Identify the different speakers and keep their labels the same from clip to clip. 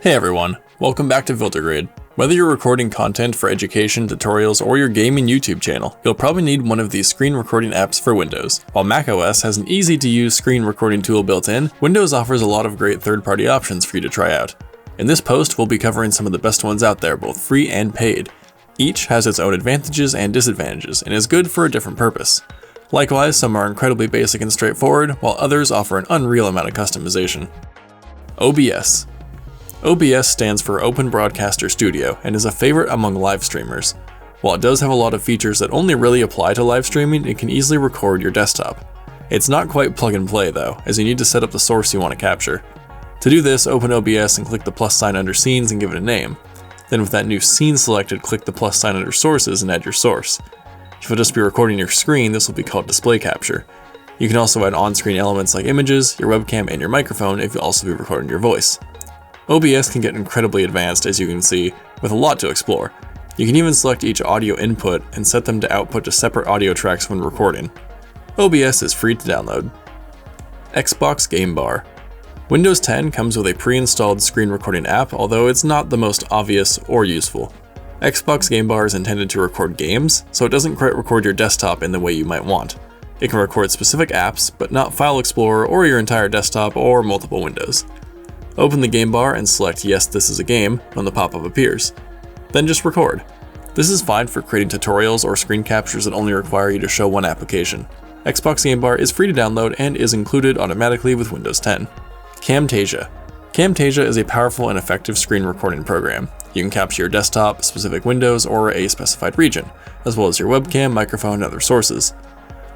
Speaker 1: Hey everyone, welcome back to FilterGrade. Whether you're recording content for education, tutorials, or your gaming YouTube channel, you'll probably need one of these screen recording apps for Windows. While macOS has an easy-to-use screen recording tool built in, Windows offers a lot of great third-party options for you to try out. In this post, we'll be covering some of the best ones out there, both free and paid. Each has its own advantages and disadvantages, and is good for a different purpose. Likewise, some are incredibly basic and straightforward, while others offer an unreal amount of customization. OBS. OBS stands for Open Broadcaster Studio and is a favorite among live streamers. While it does have a lot of features that only really apply to live streaming, it can easily record your desktop. It's not quite plug and play though, as you need to set up the source you want to capture. To do this, open OBS and click the plus sign under Scenes and give it a name. Then with that new scene selected, click the plus sign under Sources and add your source. If you'll just be recording your screen, this will be called Display Capture. You can also add on-screen elements like images, your webcam, and your microphone if you'll also be recording your voice. OBS can get incredibly advanced, as you can see, with a lot to explore. You can even select each audio input and set them to output to separate audio tracks when recording. OBS is free to download. Xbox Game Bar. Windows 10 comes with a pre-installed screen recording app, although it's not the most obvious or useful. Xbox Game Bar is intended to record games, so it doesn't quite record your desktop in the way you might want. It can record specific apps, but not File Explorer or your entire desktop or multiple windows. Open the game bar and select Yes, this is a game when the pop-up appears. Then just record. This is fine for creating tutorials or screen captures that only require you to show one application. Xbox Game Bar is free to download and is included automatically with Windows 10. Camtasia. Camtasia is a powerful and effective screen recording program. You can capture your desktop, specific windows, or a specified region, as well as your webcam, microphone, and other sources.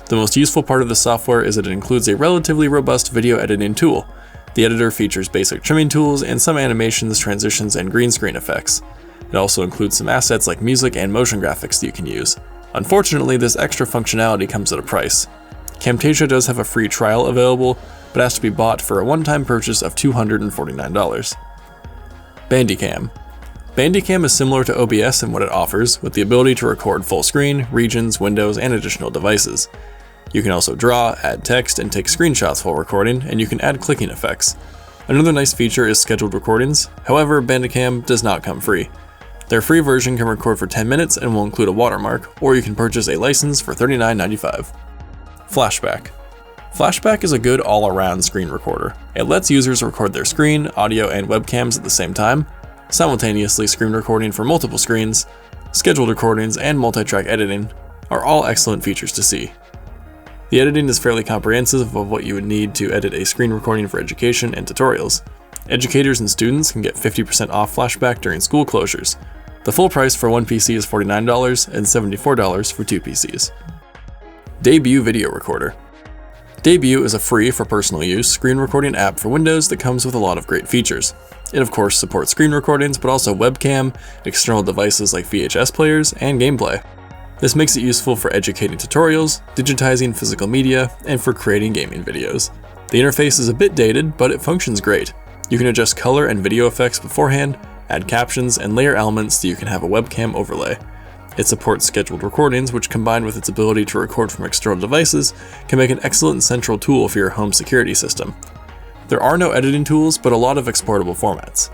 Speaker 1: The most useful part of the software is that it includes a relatively robust video editing tool. The editor features basic trimming tools and some animations, transitions, and green screen effects. It also includes some assets like music and motion graphics that you can use. Unfortunately, this extra functionality comes at a price. Camtasia does have a free trial available, but has to be bought for a one-time purchase of $249. Bandicam. Bandicam is similar to OBS in what it offers, with the ability to record full screen, regions, windows, and additional devices. You can also draw, add text, and take screenshots while recording, and you can add clicking effects. Another nice feature is scheduled recordings, however, Bandicam does not come free. Their free version can record for 10 minutes and will include a watermark, or you can purchase a license for $39.95. Flashback. Flashback is a good all-around screen recorder. It lets users record their screen, audio, and webcams at the same time, simultaneously screen recording for multiple screens. Scheduled recordings and multi-track editing are all excellent features to see. The editing is fairly comprehensive of what you would need to edit a screen recording for education and tutorials. Educators and students can get 50% off Flashback during school closures. The full price for one PC is $49 and $74 for two PCs. Debut Video Recorder. Debut is a free for personal use screen recording app for Windows that comes with a lot of great features. It of course supports screen recordings, but also webcam, external devices like VHS players, and gameplay. This makes it useful for educating tutorials, digitizing physical media, and for creating gaming videos. The interface is a bit dated, but it functions great. You can adjust color and video effects beforehand, add captions, and layer elements so you can have a webcam overlay. It supports scheduled recordings, which combined with its ability to record from external devices, can make an excellent central tool for your home security system. There are no editing tools, but a lot of exportable formats.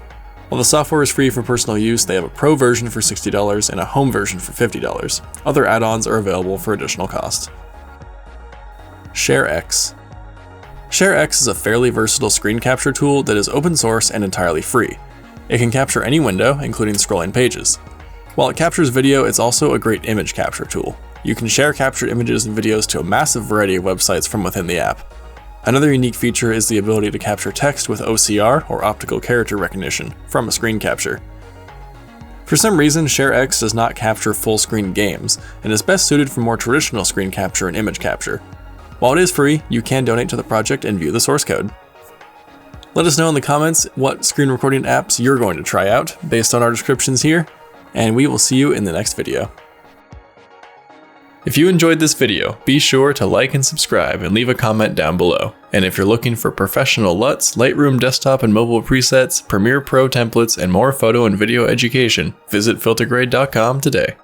Speaker 1: While the software is free for personal use, they have a pro version for $60 and a home version for $50. Other add-ons are available for additional cost. ShareX. ShareX is a fairly versatile screen capture tool that is open source and entirely free. It can capture any window, including scrolling pages. While it captures video, it's also a great image capture tool. You can share captured images and videos to a massive variety of websites from within the app. Another unique feature is the ability to capture text with OCR, or optical character recognition, from a screen capture. For some reason, ShareX does not capture full-screen games, and is best suited for more traditional screen capture and image capture. While it is free, you can donate to the project and view the source code. Let us know in the comments what screen recording apps you're going to try out based on our descriptions here, and we will see you in the next video. If you enjoyed this video, be sure to like and subscribe and leave a comment down below. And if you're looking for professional LUTs, Lightroom desktop and mobile presets, Premiere Pro templates, and more photo and video education, visit FilterGrade.com today.